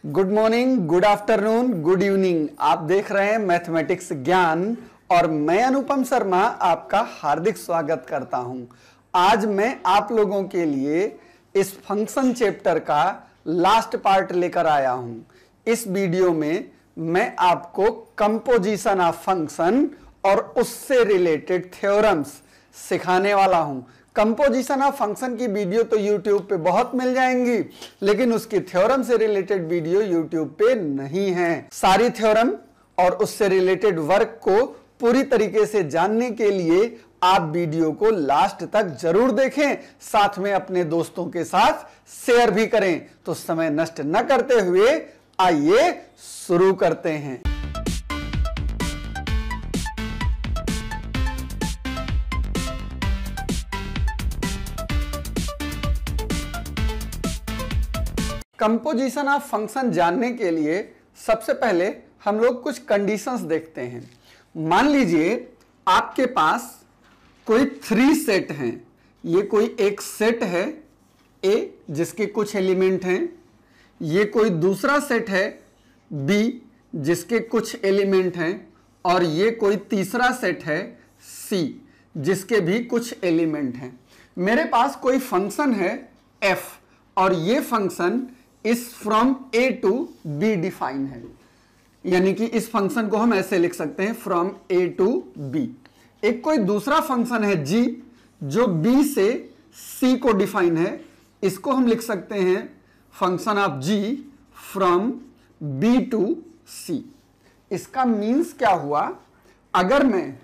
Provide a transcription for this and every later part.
Good morning, good afternoon, good evening. आप देख रहे हैं मैथमेटिक्स ज्ञान और मैं अनुपम शर्मा आपका हार्दिक स्वागत करता हूं। आज मैं आप लोगों के लिए इस फंक्शन चैप्टर का लास्ट पार्ट लेकर आया हूं। इस वीडियो में मैं आपको कंपोजिशन ऑफ फंक्शन और उससे रिलेटेड थ्योरम्स सिखाने वाला हूं। कंपोजिशन ऑफ फंक्शन की वीडियो तो YouTube पे बहुत मिल जाएंगी, लेकिन उसकी थ्योरम से रिलेटेड वीडियो YouTube पे नहीं है। सारी थ्योरम और उससे रिलेटेड वर्क को पूरी तरीके से जानने के लिए आप वीडियो को लास्ट तक जरूर देखें, साथ में अपने दोस्तों के साथ शेयर भी करें। तो समय नष्ट न करते हुए आइए शुरू करते हैं। कंपोजिशन ऑफ फंक्शन जानने के लिए सबसे पहले हम लोग कुछ कंडीशंस देखते हैं। मान लीजिए आपके पास कोई 3 सेट हैं। ये कोई एक सेट है A जिसके कुछ एलिमेंट हैं, ये कोई दूसरा सेट है B जिसके कुछ एलिमेंट हैं, और ये कोई तीसरा सेट है C जिसके भी कुछ एलिमेंट हैं। मेरे पास कोई फंक्शन है f और ये function is from A to B define है, यानी कि इस फंक्शन को हम ऐसे लिख सकते हैं फ्रॉम A टू B। एक कोई दूसरा फंक्शन है G जो B से C को डिफाइन है, इसको हम लिख सकते हैं function of G from B to C। इसका मीन्स क्या हुआ, अगर मैं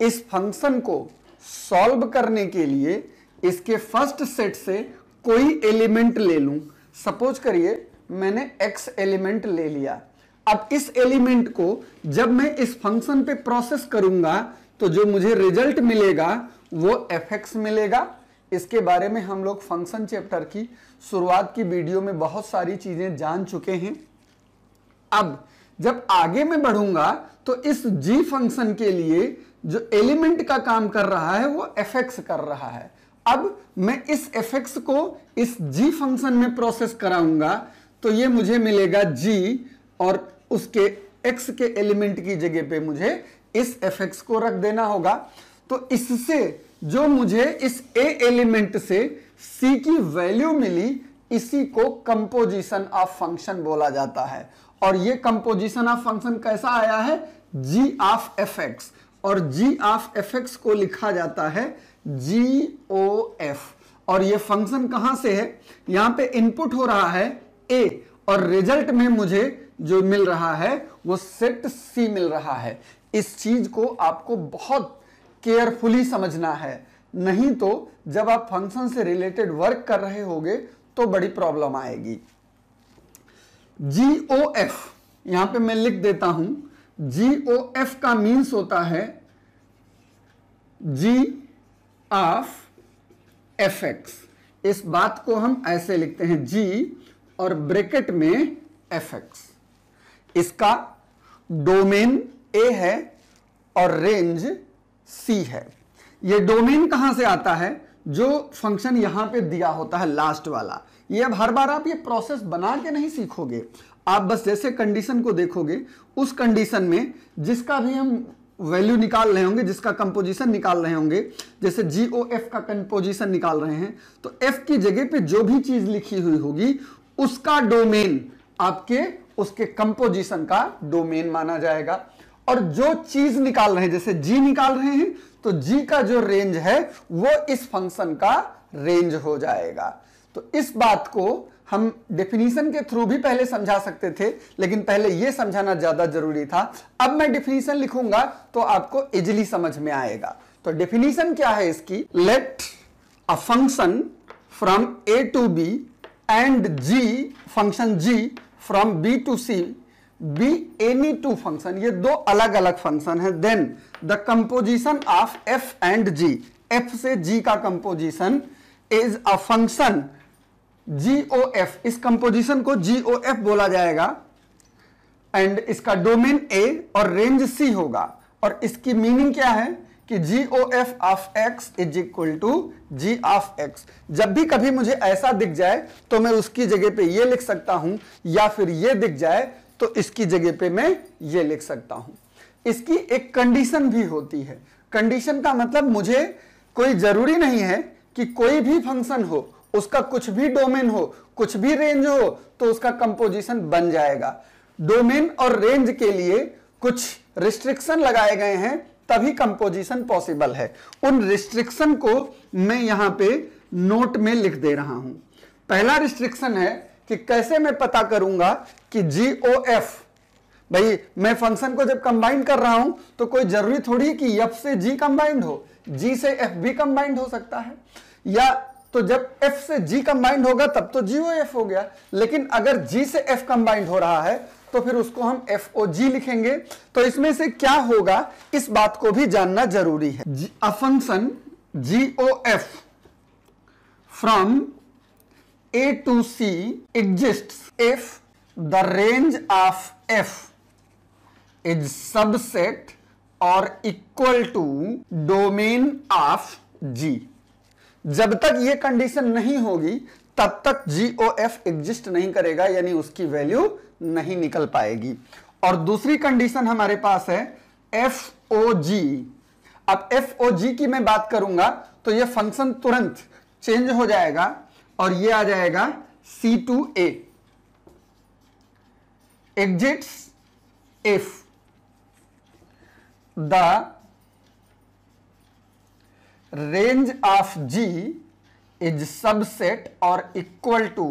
इस फंक्शन को सॉल्व करने के लिए इसके फर्स्ट सेट से कोई एलिमेंट ले लूं, सपोज करिए मैंने x एलिमेंट ले लिया। अब इस एलिमेंट को जब मैं इस फंक्शन पे प्रोसेस करूंगा तो जो मुझे रिजल्ट मिलेगा वो fx मिलेगा। इसके बारे में हम लोग फंक्शन चैप्टर की शुरुआत की वीडियो में बहुत सारी चीजें जान चुके हैं। अब जब आगे मैं बढ़ूंगा तो इस g फंक्शन के लिए जो एलिमेंट का काम कर रहा है वो fx कर रहा है। अब मैं इस fx को इस g फंक्शन में प्रोसेस कराऊंगा तो ये मुझे मिलेगा g, और उसके x के एलिमेंट की जगह पे मुझे इस fx को रख देना होगा। तो इससे जो मुझे इस a एलिमेंट से c की वैल्यू मिली, इसी को कंपोजिशन ऑफ फंक्शन बोला जाता है। और ये कंपोजिशन ऑफ फंक्शन कैसा आया है, g ऑफ fx, और g ऑफ fx को लिखा जाता है GOF। और ये फंक्शन कहां से है, यहां पे इनपुट हो रहा है A और रिजल्ट में मुझे जो मिल रहा है वो सेट C मिल रहा है। इस चीज को आपको बहुत केयरफुली समझना है, नहीं तो जब आप फंक्शन से रिलेटेड वर्क कर रहे होगे तो बड़ी प्रॉब्लम आएगी। GOF यहां पे मैं लिख देता हूं। GOF का मीन्स होता है G ऑफ fx। इस बात को हम ऐसे लिखते हैं G और ब्रैकेट में fx। इसका डोमेन A है और रेंज C है। ये डोमेन कहां से आता है, जो फंक्शन यहां पे दिया होता है लास्ट वाला। ये अब हर बार आप ये प्रोसेस बना के नहीं सीखोगे, आप बस जैसे कंडीशन को देखोगे, उस कंडीशन में जिसका भी हम वैल्यू निकाल रहे होंगे, जिसका कंपोजिशन निकाल रहे होंगे, जैसे GOF का कंपोजिशन निकाल रहे हैं, तो F की जगह पे जो भी चीज लिखी हुई होगी उसका डोमेन आपके उसके कंपोजिशन का डोमेन माना जाएगा। और जो चीज निकाल रहे हैं, जैसे G निकाल रहे हैं, तो G का जो रेंज है वो इस फंक्शन का रेंज हो जाएगा। तो इस बात को हम डेफिनीशन के थ्रू भी पहले समझा सकते थे, लेकिन पहले यह समझाना ज्यादा जरूरी था। अब मैं डेफिनीशन लिखूंगा तो आपको इजीली समझ में आएगा। तो डेफिनीशन क्या है इसकी, let a function from A to B and G function G from B to C be any two function, ये दो अलग अलग फंक्शन है, then the composition of f and g, f से g का composition is a function GOF। इस composition को GOF बोला जाएगा एंड इसका डोमेन A और रेंज C होगा। और इसकी मीनिंग क्या है, कि GOF of x is equal to G of x। जब भी कभी मुझे ऐसा दिख जाए तो मैं उसकी जगह पे ये लिख सकता हूं, या फिर ये दिख जाए तो इसकी जगह पे मैं ये लिख सकता हूं। इसकी एक कंडीशन भी होती है। कंडीशन का मतलब मुझे कोई जरूरी नहीं है कि कोई भी फंक्शन हो, उसका कुछ भी डोमेन हो, कुछ भी रेंज हो, तो उसका कंपोजिशन बन जाएगा। डोमेन और रेंज के लिए कुछ रिस्ट्रिक्शन लगाए गए हैं, तभी कंपोजिशन पॉसिबल है। उन रिस्ट्रिक्शन को मैं यहां पे नोट में लिख दे रहा हूं। पहला रिस्ट्रिक्शन है कि कैसे मैं पता करूंगा कि GOF, भाई मैं फंक्शन को जब कंबाइन कर रहा हूं तो कोई जरूरी थोड़ी कि F से G कंबाइंड हो, G से F भी कंबाइंड हो सकता है, या तो जब F से G कंबाइंड होगा तब तो GOF हो गया। लेकिन अगर G से F कंबाइंड हो रहा है तो फिर उसको हम FOG लिखेंगे। तो इसमें से क्या होगा इस बात को भी जानना जरूरी है। A function GOF from A to C exists if the range of F is subset or equal to domain of G। जब तक ये कंडीशन नहीं होगी तब तक GOF एग्जिस्ट नहीं करेगा, यानी उसकी वैल्यू नहीं निकल पाएगी। और दूसरी कंडीशन हमारे पास है FOG। अब FOG की मैं बात करूंगा तो ये फंक्शन तुरंत चेंज हो जाएगा और ये आ जाएगा C to A। Exits if the range of G is subset or equal to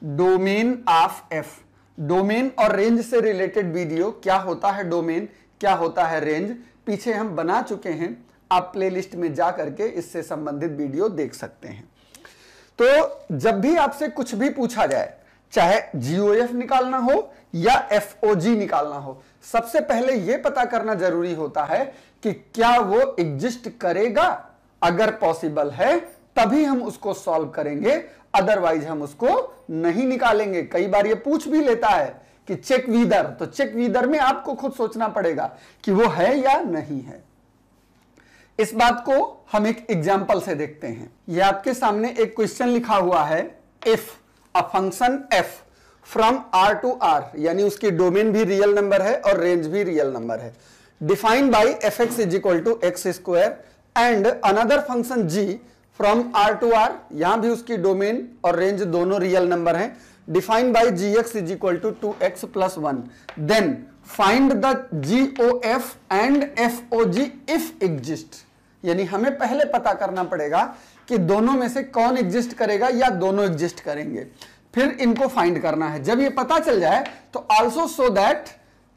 domain of F। Domain और रेंज से रिलेटेड वीडियो, क्या होता है डोमेन, क्या होता है रेंज, पीछे हम बना चुके हैं। आप प्लेलिस्ट में जा करके इससे संबंधित वीडियो देख सकते हैं। तो जब भी आपसे कुछ भी पूछा जाए, चाहे GOF निकालना हो या FOG निकालना हो, सबसे पहले यह पता करना जरूरी होता है कि क्या वो एग्जिस्ट करेगा। अगर पॉसिबल है तभी हम उसको सॉल्व करेंगे, अदरवाइज हम उसको नहीं निकालेंगे। कई बार ये पूछ भी लेता है कि चेक वीदर, तो चेक वीदर में आपको खुद सोचना पड़ेगा कि वो है या नहीं है। इस बात को हम एक एग्जाम्पल से देखते हैं। ये आपके सामने एक क्वेश्चन लिखा हुआ है, if a function f from R to R, यानी उसकी डोमेन भी रियल नंबर है और रेंज भी रियल नंबर है, defined by fx is equal to x square and another function g from R to R, यहां भी उसकी डोमेन और रेंज दोनों रियल नंबर हैं, defined by gx is equal to 2x plus 1, then find the GOF and FOG if exist. यानी हमें पहले पता करना पड़ेगा कि दोनों में से कौन एग्जिस्ट करेगा या दोनों एग्जिस्ट करेंगे, फिर इनको फाइंड करना है। जब ये पता चल जाए तो also show that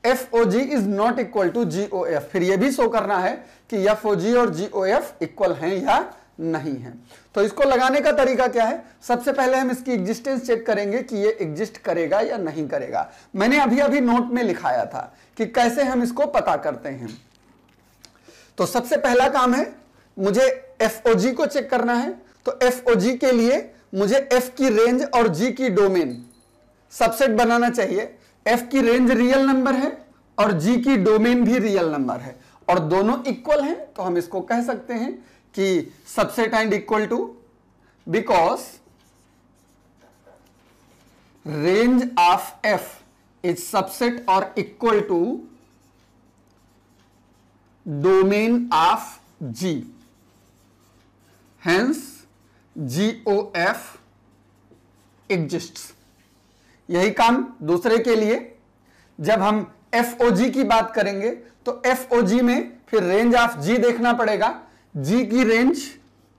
FOG is not equal to GOF, फिर ये भी शो करना है कि FOG और GOF इक्वल हैं या नहीं है। तो इसको लगाने का तरीका क्या है, सबसे पहले हम इसकी एग्जिस्टेंस चेक करेंगे कि ये एग्जिस्ट करेगा या नहीं करेगा। मैंने अभी अभी नोट में लिखाया था कि कैसे हम इसको पता करते हैं। तो सबसे पहला काम है मुझे FOG को चेक करना है। तो FOG के लिए मुझे F की रेंज और G की डोमेन सबसेट बनाना चाहिए। F की रेंज रियल नंबर है और G की डोमेन भी रियल नंबर है और दोनों इक्वल हैं, तो हम इसको कह सकते हैं कि subset and equal to, because range of F is subset और equal to domain of G, hence GOF exists। यही काम दूसरे के लिए, जब हम FOG की बात करेंगे तो FOG में फिर रेंज ऑफ G देखना पड़ेगा। G की रेंज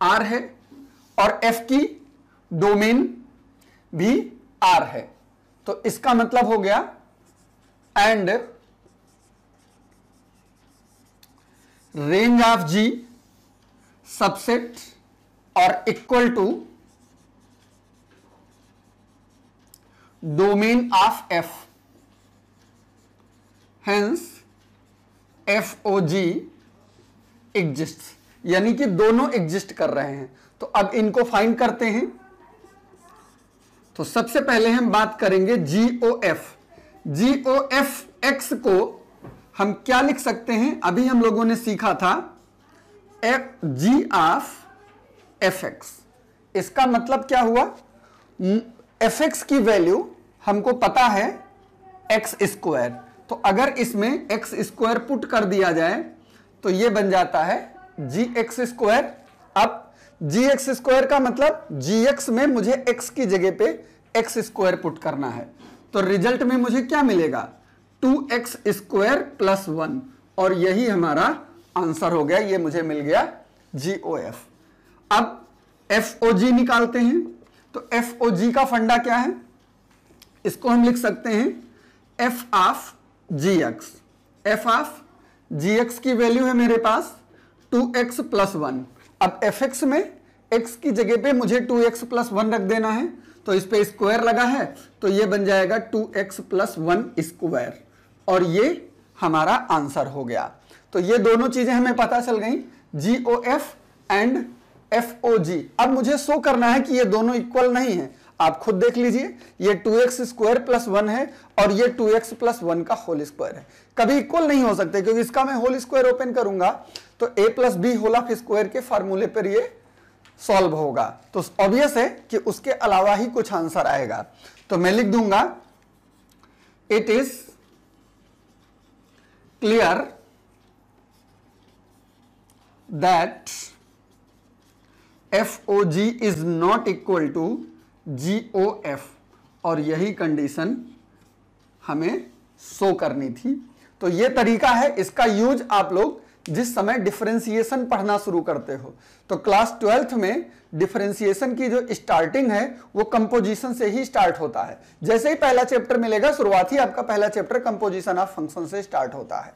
R है और F की डोमेन भी R है, तो इसका मतलब हो गया and range of G subset और equal to domain of F, hence FOG exist, यानी कि दोनों एग्जिस्ट कर रहे हैं। तो अब इनको फाइंड करते हैं। तो सबसे पहले हम बात करेंगे GOF। GOF X को हम क्या लिख सकते हैं, अभी हम लोगों ने सीखा था जी ऑफ एफ एक्स। इसका मतलब क्या हुआ, एफ एक्स की वैल्यू हमको पता है एक्स स्क्वायर, तो अगर इसमें एक्स स्क्वायर पुट कर दिया जाए तो ये बन जाता है जी एक्स स्क्वायर। अब जी एक्स स्क्वायर का मतलब जी एक्स में मुझे एक्स की जगह पे एक्स स्क्वायर पुट करना है, तो रिजल्ट में मुझे क्या मिलेगा 2x स्क्वायर प्लस 1, और यही हमारा आंसर हो गया, ये मुझे मिल गया GOF। अब FOG निकालते हैं, तो FOG का फंडा क्या है, इसको हम लिख सकते हैं f of gx। f of gx की वैल्यू है मेरे पास 2x प्लस 1। अब fx में x की जगह पे मुझे 2x प्लस 1 रख देना है, तो इस पे स्क्वायर लगा है, तो ये बन जाएगा 2x प्लस 1 स्क्वायर, और ये हमारा आंसर हो गया। तो ये दोनों चीजें हमें पता चल गई, GOF एंड FOG। अब मुझे शो करना है कि ये दोनों इक्वल नहीं है। आप खुद देख लीजिए, ये 2x स्क्वायर प्लस 1 है और ये 2x प्लस 1 का होल स्क्वायर है, कभी इक्वल नहीं हो सकते, क्योंकि इसका मैं होल स्क्वायर ओपन करूंगा तो a plus b whole of square के फार्मूले पर ये सॉल्व होगा, तो ऑब्वियस है कि उसके अलावा ही कुछ आंसर आएगा। तो मैं लिख दूंगा it is clear that FOG is not equal to GOF, और यही कंडीशन हमें शो करनी थी। तो यह तरीका है, इसका यूज आप लोग जिस समय डिफरेंशिएशन पढ़ना शुरू करते हो, तो क्लास 12th में डिफरेंशिएशन की जो स्टार्टिंग है वो कंपोजिशन से ही स्टार्ट होता है। जैसे ही पहला चैप्टर मिलेगा, शुरुआत ही आपका पहला चैप्टर कंपोजिशन ऑफ फंक्शन से स्टार्ट होता है।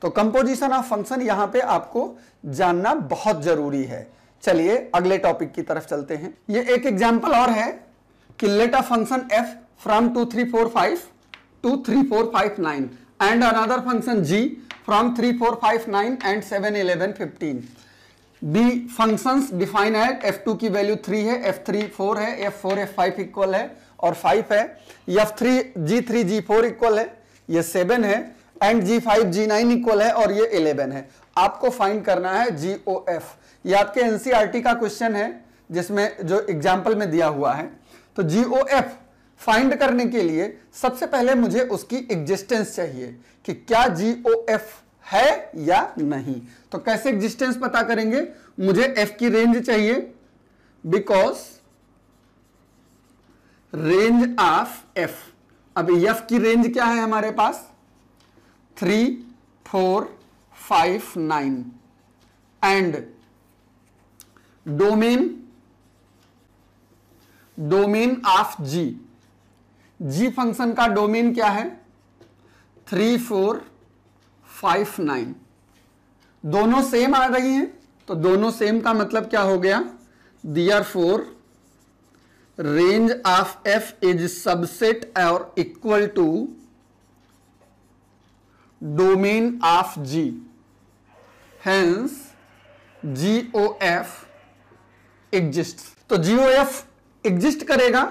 तो कंपोजिशन ऑफ फंक्शन यहां पे आपको जानना बहुत जरूरी है। चलिए अगले टॉपिक की तरफ चलते हैं। ये एक एग्जांपल और है कि let a function f from 2 3 4 5 to 3 4 5 9 and another function g from 3 4 5 9 and 7 11 15 B functions define है, f2 की वैल्यू 3 है, f3 4 है, f4 f5 इक्वल है और 5 है, f3 g3 g4 इक्वल है, ये 7 है, एंड g5 g9 इक्वल है और ये 11 है। आपको फाइंड करना है GOF। ये आपके एनसीईआरटी का क्वेश्चन है जिसमें जो एग्जाम्पल में दिया हुआ है। तो GOF फाइंड करने के लिए सबसे पहले मुझे उसकी एग्जिस्टेंस चाहिए कि क्या GOF है या नहीं। तो कैसे एग्जिस्टेंस पता करेंगे, मुझे f की रेंज चाहिए, बिकॉज रेंज ऑफ f। अब f की रेंज क्या है हमारे पास 3 4 5 9 and domain of g function का डोमेन क्या है 3 4 5 9। दोनों सेम आ रही हैं, तो दोनों सेम का मतलब क्या हो गया, therefore range of f is subset और equal to domain of g, hence GOF exist. तो GOF एग्जिस्ट करेगा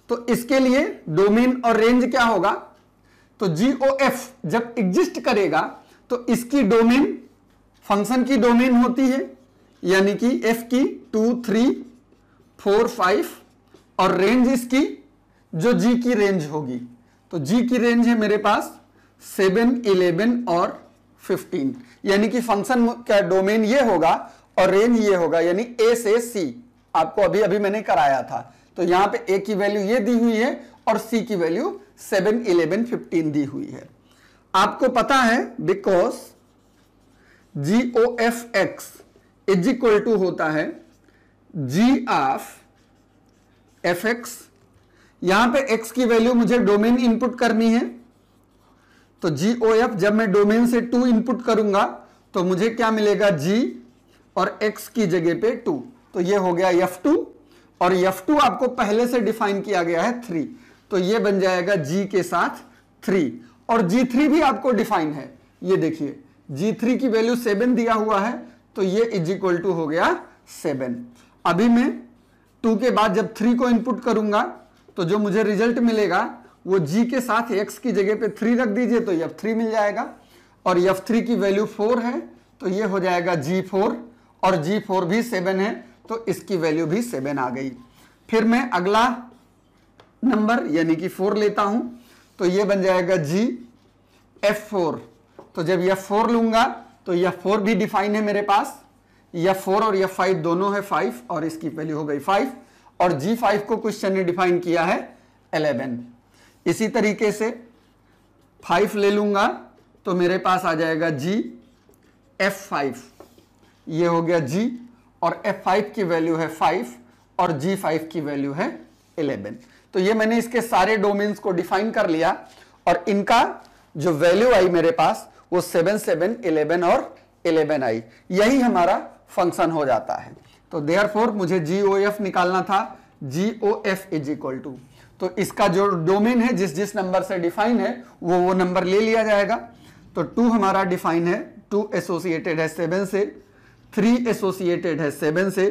तो इसके लिए डोमेन और रेंज क्या होगा, तो GOF जब एग्जिस्ट करेगा तो इसकी डोमेन फंक्शन की डोमेन होती है, यानी कि f की 2 3 4 5 और रेंज इसकी जो g की रेंज होगी, तो g की रेंज है मेरे पास 7 11 और 15, यानी कि फंक्शन का डोमेन ये होगा और रेंज ये होगा, यानी a से c। आपको अभी अभी मैंने कराया था, तो यहां पे a की वैल्यू ये दी हुई है और c की वैल्यू 7 11 15 दी हुई है। आपको पता है because GOFX is equal to होता है g ऑफ fx। यहां पे x की वैल्यू मुझे डोमेन इनपुट करनी है, तो GOF जब मैं डोमेन से 2 इनपुट करूंगा तो मुझे क्या मिलेगा g और x की जगह पे 2, तो ये हो गया f2 और f2 आपको पहले से डिफाइन किया गया है 3, तो ये बन जाएगा g के साथ 3 और g3 भी आपको डिफाइन है। ये देखिए g3 की वैल्यू 7 दिया हुआ है, तो ये इज इक्वल टू हो गया 7। अभी मैं 2 के बाद जब 3 को इनपुट करूंगा तो जो मुझे रिजल्ट मिलेगा वो g के साथ x की जगह पे 3 रख दीजिए तो ये 3 मिल जाएगा। और F3 की वैल्यू 4 है तो ये हो जाएगा G4 और G4 भी 7 है तो इसकी वैल्यू भी 7 आ गई। फिर मैं अगला नंबर यानी कि 4 लेता हूं तो ये बन जाएगा F4। तो जब F4 लूंगा तो F4 भी डिफाइन है मेरे पास, F4 और F5 दोनों है 5 और इसकी वैल्यू हो गई 5 और G5 को क्वेश्चन ने डिफाइन किया है 11। इसी तरीके से 5 ले लूंगा तो मेरे पास आ जाएगा F5, ये हो गया G और F5 की वैल्यू है 5 और G5 की वैल्यू है 11। तो ये मैंने इसके सारे डोमेन्स को डिफाइन कर लिया और इनका जो वैल्यू आई मेरे पास वो 7, 7, 11 और 11 आई। यही हमारा फंक्शन हो जाता है। तो देयरफॉर मुझे GOF निकालना था, GOF इज इक्वल टू, तो इसका जो डोमेन है जिस जिस नंबर से डिफाइन है वो नंबर ले लिया जाएगा। तो 2 हमारा डिफाइन है, 2 एसोसिएटेड है 7 से, 3 एसोसिएटेड है 7 से,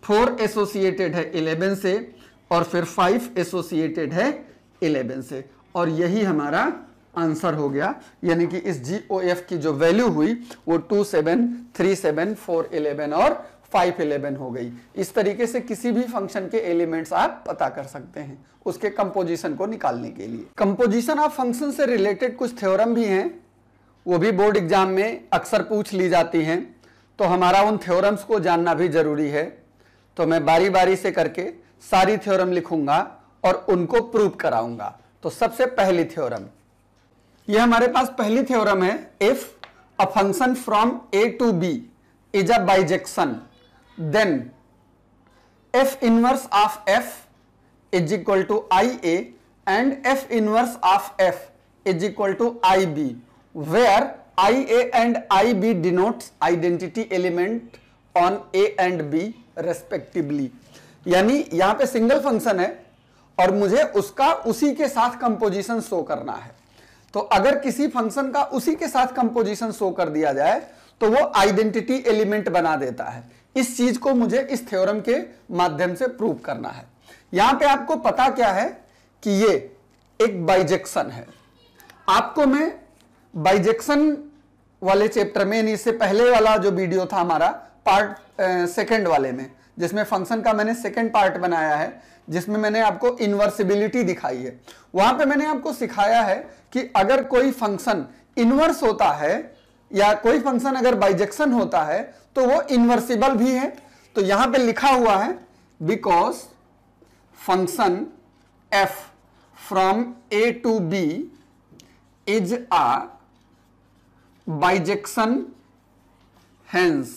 4 एसोसिएटेड है 11 से और फिर 5 एसोसिएटेड है 11 से। और यही हमारा आंसर हो गया, यानी कि इस GOF की जो वैल्यू हुई वो 2, 7, 3, 7, 4, 11 और 5, 11 हो गई। इस तरीके से किसी भी फंक्शन के एलिमेंट्स आप पता कर सकते हैं उसके कंपोजिशन को निकालने के लिए। कंपोजिशन ऑफ फंक्शन से रिलेटेड कुछ थ्योरम भी हैं, वो भी बोर्ड एग्जाम में अक्सर पूछ ली जाती हैं, तो हमारा उन थ्योरम्स को जानना भी जरूरी है। तो मैं बारी बारी से करके सारी थ्योरम लिखूंगा और उनको प्रूव कराऊंगा। तो सबसे पहली थ्योरम, ये हमारे पास पहली थ्योरम है, if a function from A to B is a bijection then F inverse of F is equal to IA and F inverse of F is equal to IB, where IA and IB denotes identity element on A and B respectively। यानी यहां पे single function है और मुझे उसका उसी के साथ कंपोजिशन शो करना है। तो अगर किसी फंक्शन का उसी के साथ कंपोजिशन शो कर दिया जाए तो वो आइडेंटिटी एलिमेंट बना देता है। इस चीज को मुझे इस थ्योरम के माध्यम से प्रूव करना है। यहां पे आपको पता क्या है कि ये एक बाइजेक्शन है। आपको मैं बाइजेक्शन वाले चैप्टर में, इससे पहले वाला जो वीडियो था हमारा पार्ट सेकंड वाले में, जिसमें फंक्शन का मैंने सेकंड पार्ट बनाया है, जिसमें मैंने आपको इन्वर्सिबिलिटी दिखाई है, वहां पे मैंने आपको सिखाया है कि अगर कोई फंक्शन इन्वर्स होता है या कोई फंक्शन अगर बाइजेक्शन होता है तो वो इन्वर्सिबल भी है। तो यहां पे लिखा हुआ है because function f from A to B is a bijection, hence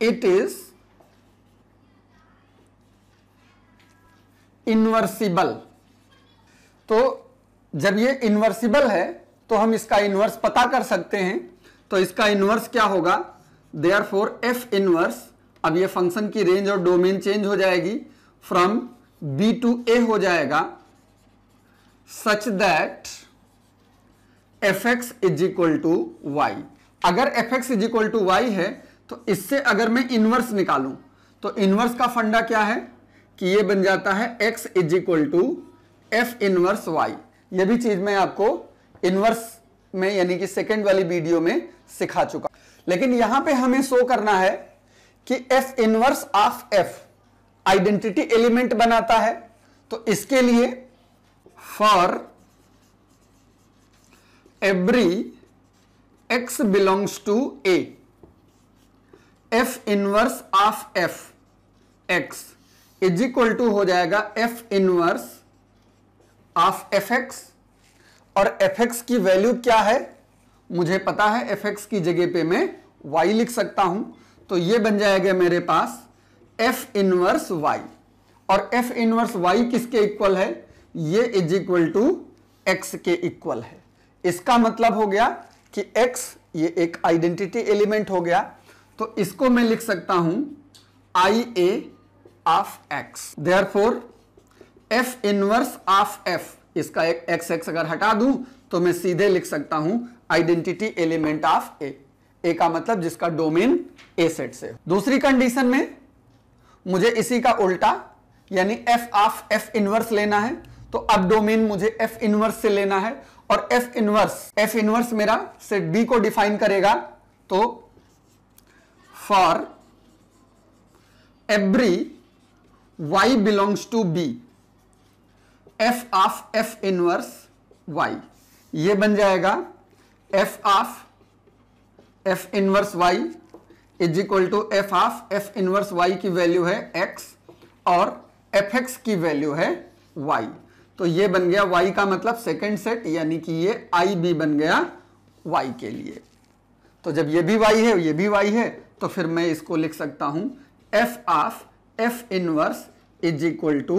it is इन्वर्सिबल। तो जब ये इन्वर्सिबल है तो हम इसका इन्वर्स पता कर सकते हैं। तो इसका इन्वर्स क्या होगा, देयरफॉर F इन्वर्स, अब ये फंक्शन की रेंज और डोमेन चेंज हो जाएगी, फ्रॉम B to A हो जाएगा, such that fx is equal to y। अगर fx is equal to y है तो इससे अगर मैं इन्वर्स निकालूं तो इन्वर्स का फंडा क्या है कि ये बन जाता है x is equal to f inverse y। ये भी चीज मैं आपको इन्वर्स में यानी कि सेकंड वाली वीडियो में सिखा चुका, लेकिन यहां पे हमें शो करना है कि f inverse of f identity element बनाता है। तो इसके लिए for every x belongs to A, f inverse of f x is equal to हो जाएगा f इनवर्स ऑफ fx, और fx की वैल्यू क्या है मुझे पता है, fx की जगह पे मैं y लिख सकता हूं। तो ये बन जाएगा मेरे पास f इनवर्स y, और f इनवर्स y किसके इक्वल है, ये इज इक्वल टू x के इक्वल है। इसका मतलब हो गया कि x ये एक आइडेंटिटी एलिमेंट हो गया। तो इसको मैं लिख सकता हूं IA of x, therefore f inverse of f, इसका एक x अगर हटा दूं तो मैं सीधे लिख सकता हूं आइडेंटिटी एलिमेंट ऑफ A का मतलब जिसका डोमेन A सेट से। दूसरी कंडीशन में मुझे इसी का उल्टा यानी f ऑफ f इनवर्स लेना है। तो अब डोमेन मुझे एफ इनवर्स से लेना है, और एफ इनवर्स मेरा सेट बी को डिफाइन करेगा। तो for every y belongs to b, f of f inverse y, ये बन जाएगा f of f inverse y is equal to f of f inverse y की वैल्यू है x और fx की वैल्यू है y। तो ये बन गया y का मतलब सेकंड सेट, यानी कि ये IB बन गया y के लिए। तो जब ये भी y है ये भी y है, तो फिर मैं इसको लिख सकता हूं f of f inverse is equal to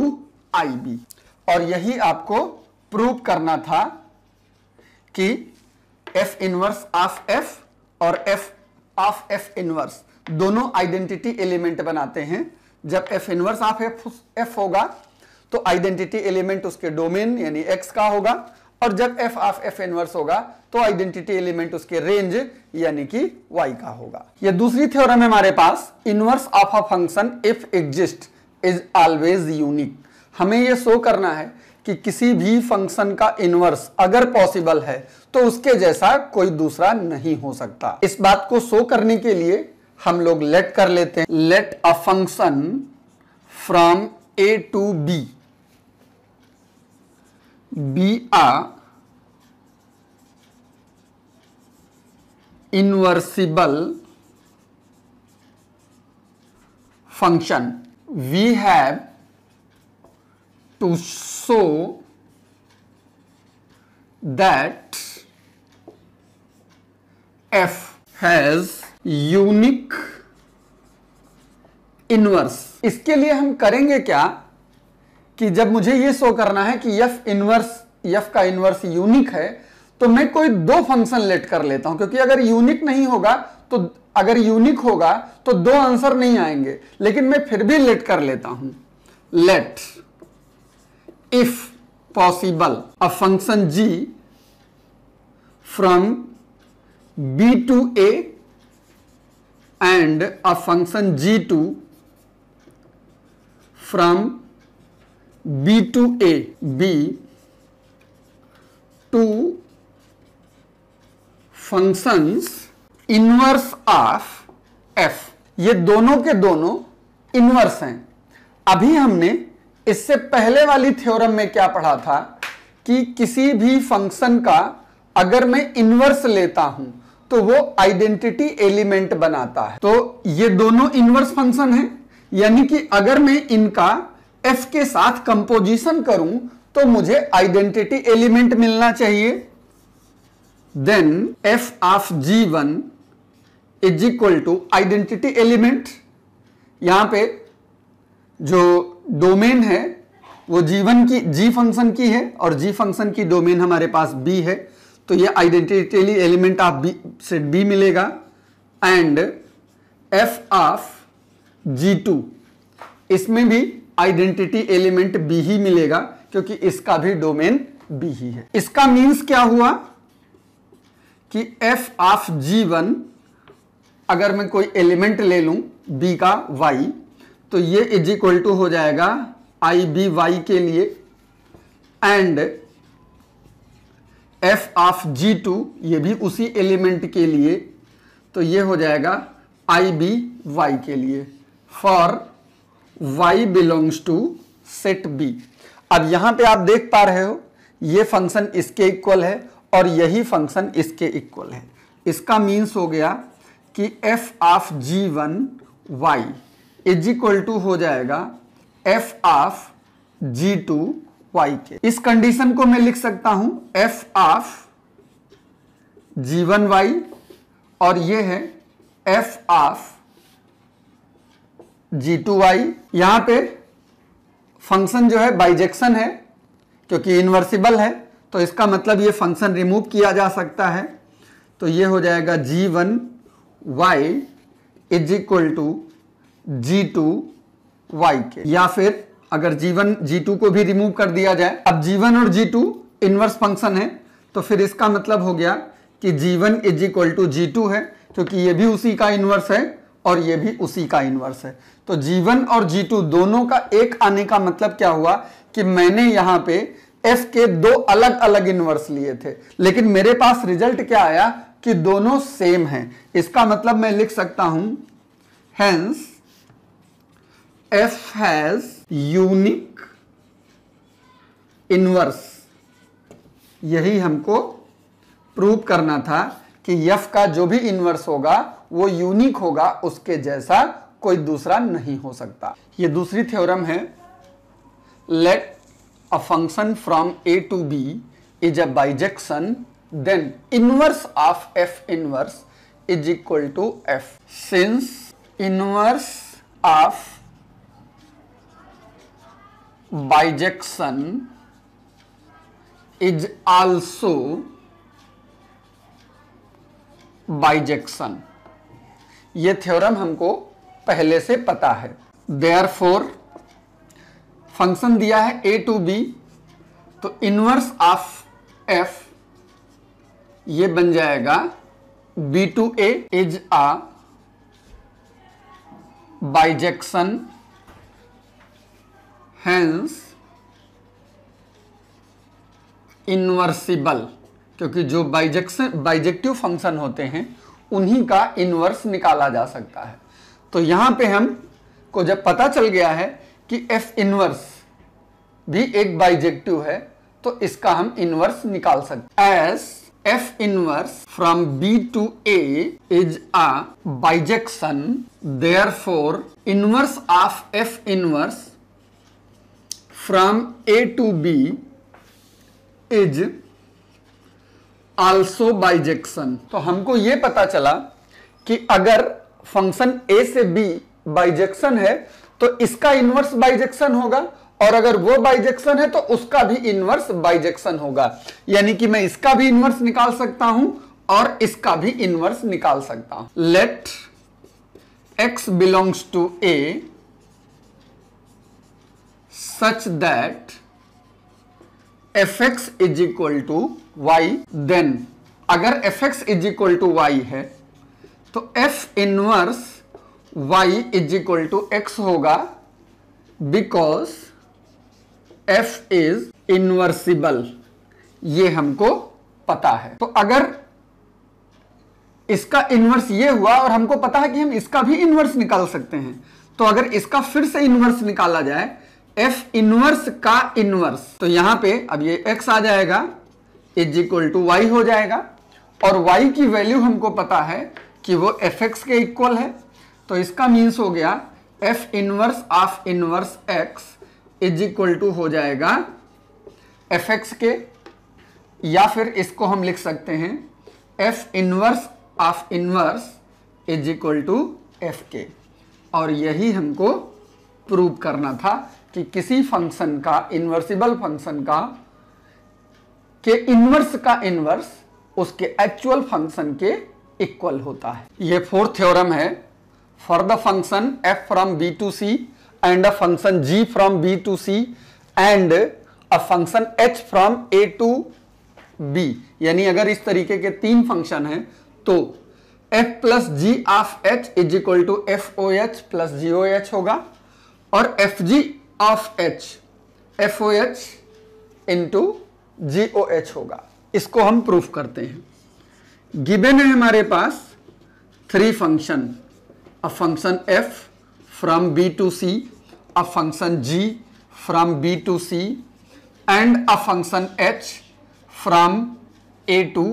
IB। और यही आपको प्रूव करना था कि f इनवर्स ऑफ f और f ऑफ f इनवर्स दोनों आइडेंटिटी एलिमेंट बनाते हैं। जब f इनवर्स ऑफ f होगा तो आइडेंटिटी एलिमेंट उसके डोमेन यानी x का होगा, और जब f ऑफ f इनवर्स होगा तो आइडेंटिटी एलिमेंट उसके रेंज यानी कि y का होगा। ये दूसरी थ्योरम है हमारे पास, inverse of a function if exist is always unique. हमें यह शो करना है कि किसी भी फंक्शन का इनवर्स अगर पॉसिबल है तो उसके जैसा कोई दूसरा नहीं हो सकता। इस बात को शो करने के लिए हम लोग लेट कर लेते हैं, let a function from a to b be a inversible function. We have to show that f has unique inverse. इसके लिए हम करेंगे क्या कि जब मुझे ये शो करना है कि f का इनवर्स यूनिक है, तो मैं कोई दो फंक्शन लेट कर लेता हूं, क्योंकि अगर यूनिक नहीं होगा तो अगर यूनिक होगा तो दो आंसर नहीं आएंगे, लेकिन मैं फिर भी लेट कर लेता हूं। Let if possible a function g from b to a and a function g2 from b to a be two functions inverse of f। ये दोनों के दोनों इनवर्स हैं। अभी हमने इससे पहले वाली थ्योरम में क्या पढ़ा था कि किसी भी फंक्शन का अगर मैं इनवर्स लेता हूं तो वो आइडेंटिटी एलिमेंट बनाता है। तो ये दोनों इनवर्स फंक्शन हैं, यानी कि अगर मैं इनका f के साथ कंपोजिशन करूं तो मुझे आइडेंटिटी एलिमेंट मिलना चाहिए। Then f of g1 is equal to identity element. यहां पे जो डोमेन है वो g1 की g फंक्शन की है और g फंक्शन की डोमेन हमारे पास b है, तो ये identity element of b set b मिलेगा। एंड f ऑफ g2, इसमें भी आइडेंटिटी एलिमेंट b ही मिलेगा क्योंकि इसका भी डोमेन b ही है। इसका मीन्स क्या हुआ कि f ऑफ g1 अगर मैं कोई एलिमेंट ले लूं b का y, तो ये इज इक्वल टू हो जाएगा IB y के लिए, एंड f ऑफ g2 ये भी उसी एलिमेंट के लिए, तो ये हो जाएगा IB y के लिए for y belongs to set b। अब यहां पे आप देख पा रहे हो ये फंक्शन इसके इक्वल है और यही फंक्शन इसके इक्वल है। इसका मीन्स हो गया कि f of g1 y is equal to हो जाएगा f ऑफ g2 y के। इस कंडीशन को मैं लिख सकता हूं f ऑफ g1 y और ये है f ऑफ g2y। यहां पे फंक्शन जो है बाइजेक्शन है क्योंकि इनवर्सिबल है, तो इसका मतलब ये फंक्शन रिमूव किया जा सकता है। तो ये हो जाएगा g1 y is equal to g2 y के, या फिर अगर g1 g2 को भी रिमूव कर दिया जाए। अब g1 और g2 इनवर्स फंक्शन है, तो फिर इसका मतलब हो गया कि g1 is equal to g2 है क्योंकि ये भी उसी का इनवर्स है और ये भी उसी का इनवर्स है। तो g1 और g2 दोनों का एक आने का मतलब क्या हुआ कि मैंने यहां पे f के दो अलग अलग इनवर्स लिए थे, लेकिन मेरे पास रिजल्ट क्या आया कि दोनों सेम हैं। इसका मतलब मैं लिख सकता हूं hence f has unique inverse. यही हमको प्रूव करना था कि f का जो भी इनवर्स होगा वो यूनिक होगा, उसके जैसा कोई दूसरा नहीं हो सकता। ये दूसरी थ्योरम है, late a function from a to b is a bijection, then inverse of f inverse is equal to f. Since inverse of bijection is also bijection, ये थ्योरम हमको पहले से पता है। Therefore फंक्शन दिया है a टू b, तो inverse of f ये बन जाएगा b to a is a bijection, hence invertible, क्योंकि जो बाइजेक्टिव फंक्शन होते हैं उन्हीं का इनवर्स निकाला जा सकता है। तो यहां पे हम को जब पता चल गया है कि f इनवर्स भी एक बाइजेक्टिव है, तो इसका हम इनवर्स निकाल सकते हैं। As f inverse from b to a is a bijection, therefore inverse of f inverse from a to b is also bijection. तो हमको यह पता चला कि अगर फंक्शन a से b बाइजेक्शन है तो इसका इनवर्स बाइजेक्शन होगा, और अगर वो बाइजेक्शन है तो उसका भी इनवर्स बाइजेक्शन होगा। यानी कि मैं इसका भी इनवर्स निकाल सकता हूं और इसका भी इनवर्स निकाल सकता हूं। Let x belongs to a such that fx is equal to y, then अगर fx is equal to y है तो f inverse y is equal to x होगा, बिकॉज f इज इनवर्सिबल, ये हमको पता है। तो अगर इसका इनवर्स ये हुआ और हमको पता है कि हम इसका भी इनवर्स निकाल सकते हैं, तो अगर इसका फिर से इनवर्स निकाला जाए f इनवर्स का इनवर्स, तो यहां पे अब ये x आ जाएगा इज इक्वल टू y हो जाएगा, और y की वैल्यू हमको पता है कि वो fx के इक्वल है। तो इसका मीन्स हो गया f inverse of inverse x is equal to हो जाएगा fx के, या फिर इसको हम लिख सकते हैं f inverse of inverse is equal to f के। और यही हमको प्रूव करना था कि किसी फंक्शन का, इनवर्सिबल फंक्शन का के इनवर्स का इनवर्स उसके एक्चुअल फंक्शन के इक्वल होता है। ये फोर्थ थ्योरम है। For the function f from b to c and a function g from b to c and a function h from a to b, यानी अगर इस तरीके के तीन फंक्शन हैं तो f plus ji of h is equal to F O H plus ji O h होगा, और f g of h f O h into g O h होगा। इसको हम प्रूफ करते हैं। गिवन है हमारे पास three function, a function f from b to c, a function g from b to c and a function h from a to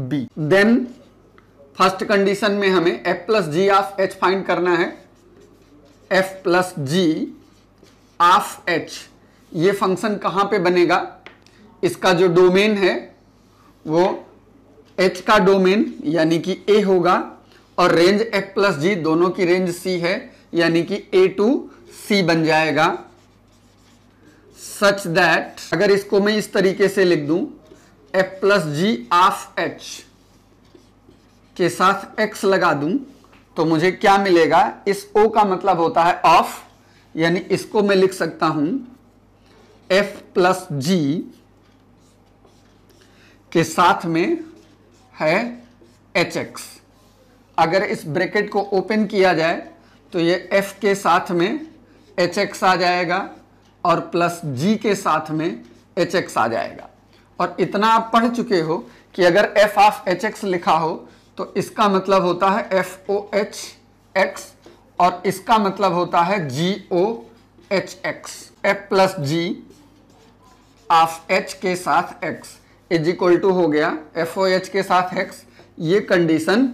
b. Then first condition में हमें f plus g of h find करना है। f plus g of h, ये function कहां पे बनेगा? इसका जो डोमेन है वो h का डोमेन यानी कि a होगा, और रेंज f प्लस जी दोनों की रेंज c है, यानी कि a टू c बन जाएगा। सच दैट अगर इसको मैं इस तरीके से लिख दूं, f plus ji of h के साथ x लगा दूं तो मुझे क्या मिलेगा? इस o का मतलब होता है ऑफ, यानी इसको मैं लिख सकता हूं f प्लस जी के साथ में है hx। अगर इस ब्रैकेट को ओपन किया जाए तो ये f के साथ में hx आ जाएगा और प्लस g के साथ में एच एक्स आ जाएगा। और इतना आप पढ़ चुके हो कि अगर एफ ऑफ एच एक्स लिखा हो तो इसका मतलब होता है एफ ओ एच एक्स और इसका मतलब होता है g O h x. F plus ji of H के साथ एक्स इज इक्वल टू हो गया एफ ओ एच के साथ एक्स। ये कंडीशन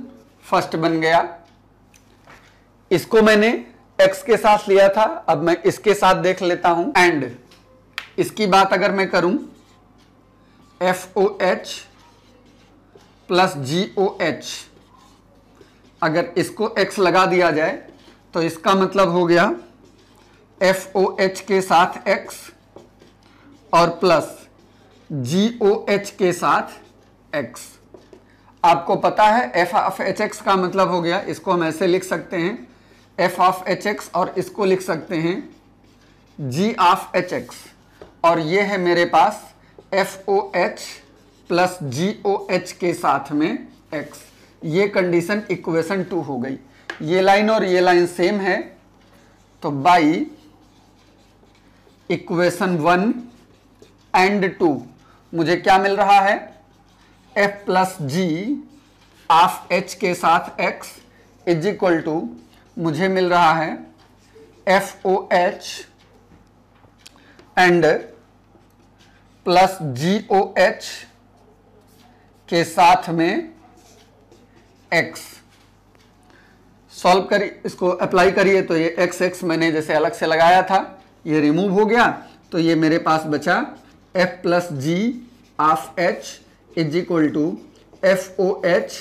फर्स्ट बन गया। इसको मैंने x के साथ लिया था, अब मैं इसके साथ देख लेता हूं। एंड इसकी बात अगर मैं करूं एफ ओ एच प्लस जी ओ एच, अगर इसको x लगा दिया जाए तो इसका मतलब हो गया एफ ओ एच के साथ x और प्लस जी ओ एच के साथ x। आपको पता है एफ ऑफ एच एक्स का मतलब हो गया, इसको हम ऐसे लिख सकते हैं एफ ऑफ एच एक्स और इसको लिख सकते हैं जी ऑफ एच एक्स। और ये है मेरे पास एफ ओ एच प्लस जी ओ एच के साथ में एक्स। ये कंडीशन इक्वेशन 2 हो गई। ये लाइन और ये लाइन सेम है, तो बाई इक्वेशन 1 एंड 2 मुझे क्या मिल रहा है F plus ji of H के साथ एक्स इज इक्वल टू मुझे मिल रहा है F O H and plus ji O H के साथ में एक्स। सॉल्व करिए, इसको अप्लाई करिए तो ये एक्स एक्स मैंने जैसे अलग से लगाया था ये रिमूव हो गया, तो ये मेरे पास बचा F plus ji of H is equal to F O H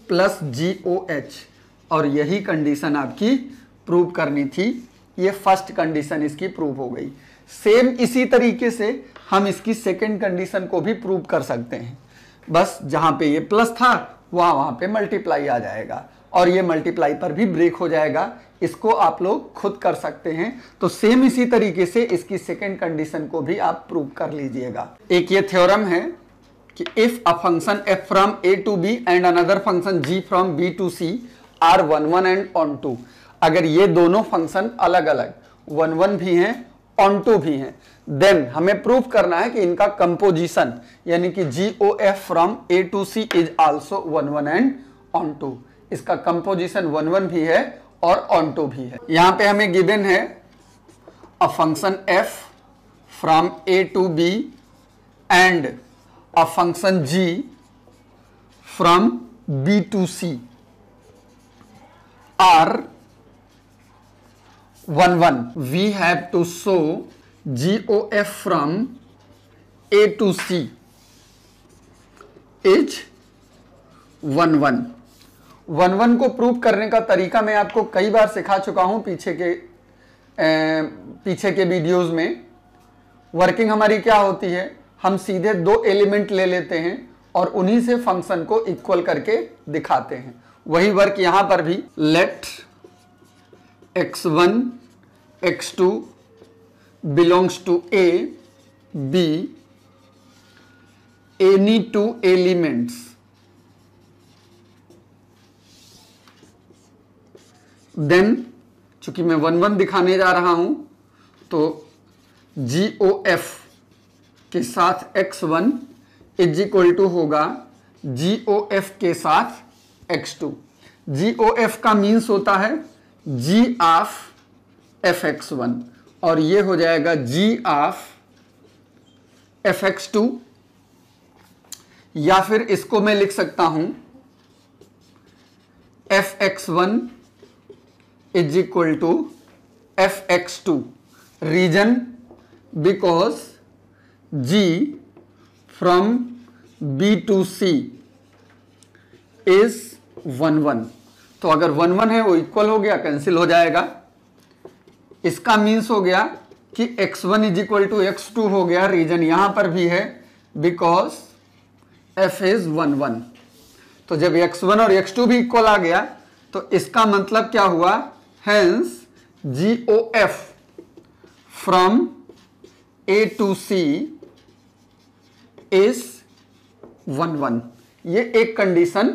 plus ji O H. और यही कंडीशन आपकी प्रूव करनी थी। ये फर्स्ट कंडीशन इसकी प्रूव हो गई। सेम इसी तरीके से हम इसकी सेकंड कंडीशन को भी प्रूव कर सकते हैं। बस जहां पे ये प्लस था वहां पे मल्टीप्लाई आ जाएगा और ये मल्टीप्लाई पर भी ब्रेक हो जाएगा। इसको आप लोग खुद कर सकते हैं। तो सेम इसी तरीके से इसकी सेकंड कंडीशन को भी आप प्रूव कर लीजिएगा। एक ये थ्योरम है कि if a function f from a to b and another function g from b to c are 1 1 and onto, अगर ये दोनों फंक्शन अलग अलग 1 1 भी हैं ऑन टू भी हैं, देन हमें प्रूव करना है कि इनका कंपोजिशन यानी कि GOF from a to c is also 1 1 and onto. इसका कंपोजिशन 1 1 भी है और ऑन टू भी है। यहां पे हमें गिवन है a function f from a to b and a function g from b to c are 1 1. We have to show GOF from a to c is 1 1. 1 1 को प्रूव करने का तरीका मैं आपको कई बार सिखा चुका हूं पीछे के वीडियोस में। वर्किंग हमारी क्या होती है, हम सीधे दो एलिमेंट ले लेते हैं और उन्हीं से फंक्शन को इक्वल करके दिखाते हैं। वही वर्क यहां पर भी। Let x1 x2 belongs to a b any two elements then, चूंकि मैं 1 1 दिखाने जा रहा हूं तो GOF के साथ x1 इज इक्वल टू होगा GOF के साथ x2। GOF का मीन्स होता है G ऑफ fx1 और ये हो जाएगा G ऑफ fx2, या फिर इसको मैं लिख सकता हूं fx1 is equal to fx2। Reason because G from B to C is 1 1। तो अगर 1 1 है वो इक्वल हो गया, कैंसिल हो जाएगा। इसका मीन्स हो गया कि x1 is equal to x2 हो गया। रीजन यहां पर भी है बिकॉज f इज 1 1। तो जब x1 और x2 भी इक्वल आ गया तो इसका मतलब क्या हुआ, hence GOF from A to C is 1 1। ये एक कंडीशन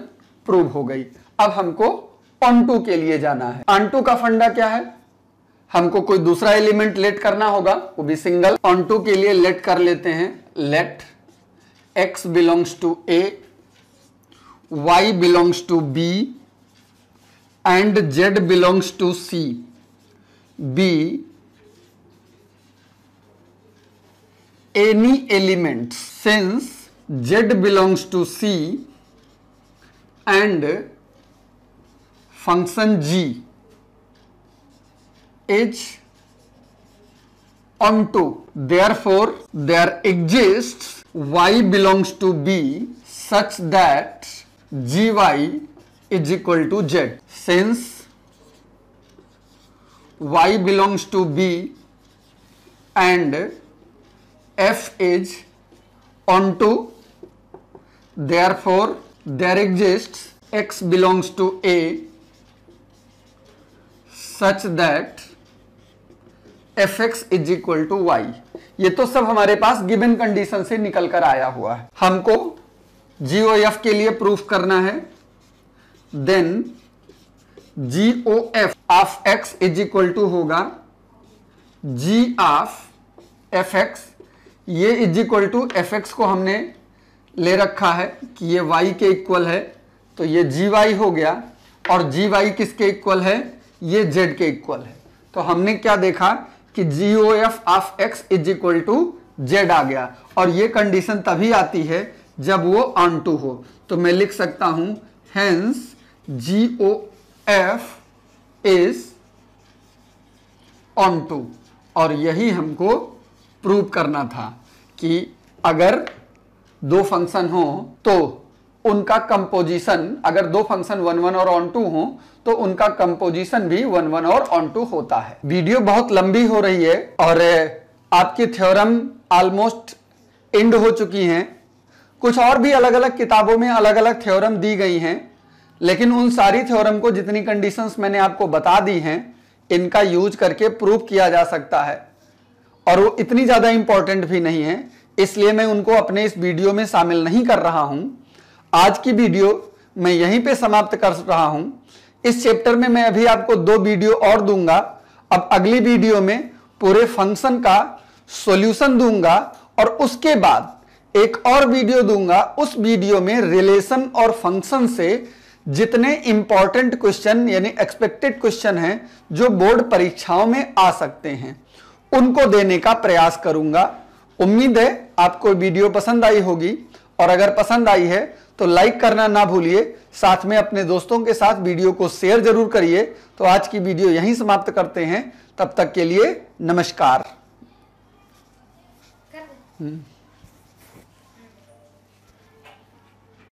प्रूव हो गई। अब हमको ऑन टू के लिए जाना है। ऑन टू का फंडा क्या है, हमको कोई दूसरा एलिमेंट लेट करना होगा, वो भी सिंगल। ऑन टू के लिए लेट कर लेते हैं let x belongs to A, y belongs to B and z belongs to C be any elements since z belongs to C and function g is onto, therefore there exists y belongs to B such that gy is equal to z. Since y belongs to B and f is onto, therefore there exists x belongs to A such that fx is equal to y. ये तो सब हमारे पास given condition से निकल कर आया हुआ है। हमको GOF के लिए प्रूफ करना है। Then GOF of x is equal to होगा G ऑफ fx। ये इज इक्वल टू fx को हमने ले रखा है कि ये y के इक्वल है, तो ये gy हो गया, और gy किसके इक्वल है? ये z के इक्वल है। तो हमने क्या देखा कि GOF of x is equal to z आ गया, और ये कंडीशन तभी आती है जब वो ऑन टू हो। तो मैं लिख सकता हूं hence GOF is onto, और यही हमको प्रूव करना था कि अगर दो फंक्शन हो तो उनका कंपोजिशन, अगर दो फंक्शन 1 1 और ऑन टू हो तो उनका कंपोजिशन भी 1 1 और ऑन टू होता है। वीडियो बहुत लंबी हो रही है और आपकी थ्योरम ऑलमोस्ट एंड हो चुकी हैं। कुछ और भी अलग अलग किताबों में अलग अलग थ्योरम दी गई हैं, लेकिन उन सारी थ्योरम को जितनी कंडीशंस मैंने आपको बता दी हैं इनका यूज करके प्रूव किया जा सकता है, और वो इतनी ज्यादा इंपॉर्टेंट भी नहीं है, इसलिए मैं उनको अपने इस वीडियो में शामिल नहीं कर रहा हूं। आज की वीडियो मैं यहीं पे समाप्त कर रहा हूं। इस चैप्टर में मैं अभी आपको 2 वीडियो और दूंगा। अब अगली वीडियो में पूरे फंक्शन का सॉल्यूशन दूंगा, और उसके बाद एक और वीडियो दूंगा। उस वीडियो में रिलेशन और फंक्शन से जितने इंपॉर्टेंट क्वेश्चन यानी एक्सपेक्टेड क्वेश्चन हैं जो बोर्ड परीक्षाओं में आ सकते हैं उनको देने का प्रयास करूंगा। उम्मीद है आपको वीडियो पसंद आई होगी, और अगर पसंद आई है तो लाइक करना ना भूलिए, साथ में अपने दोस्तों के साथ वीडियो को शेयर जरूर करिए। तो आज की वीडियो यहीं समाप्त करते हैं, तब तक के लिए नमस्कार।